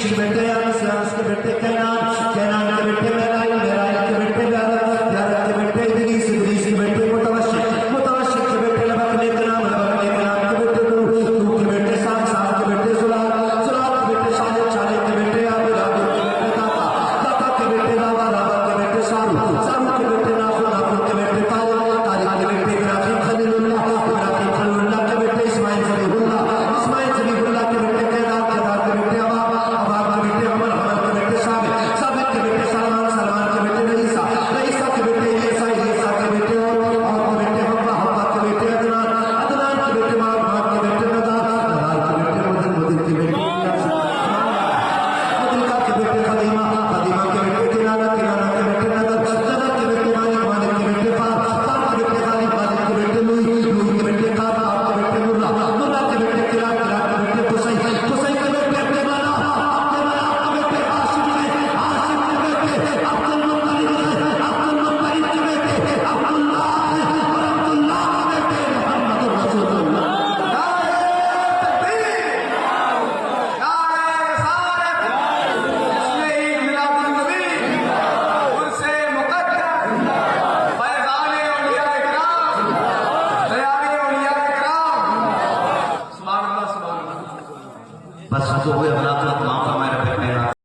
इब्लीस के बेटे यानस के बेटे कैनान के बेटे मेराइल के बेटे यारत के बेटे इब्लीस के बेटे मुतवशिक के बेटे लबक लेकनाम के बेटे नूह के बेटे साद के बेटे सुलाल के बेटे शालिद के बेटे आबिद के बेटे दाता के बेटे रावा के बेटे सारू के बेटे नाफुर के बेटे तालिब के बेटे इब्राहिम खलीलुल्लाह के बेटे इस्माइल खलीलुल्लाह के बेटे केदार के बेटे अबाब के बेटे अमर के बेटे साबित के बेटे सलमान के बेटे रईसा के बेटे ईसा के बेटे और के बेटे हब्बा के बेटे अदनान के बेटे माद के बेटे नदार के बेटे मुदिर के बेटे मुदिका के बेटे खदीमा के बेटे किनाना के बेटे नदर के बेटे मालिक के बेटे फार के बेटे गालिब के बेटे लूई के बेटे काब के बेटे मुर्रा के बेटे किरात के बेटे कुसै के बेटे अब्दुल्ला के बेटे हाशिम के बेटे अब्दुल मुत्तलिब के बेटे अब्दुल्लाह के बेटे मोहम्मद रसूलुल्लाह। बस जो हुए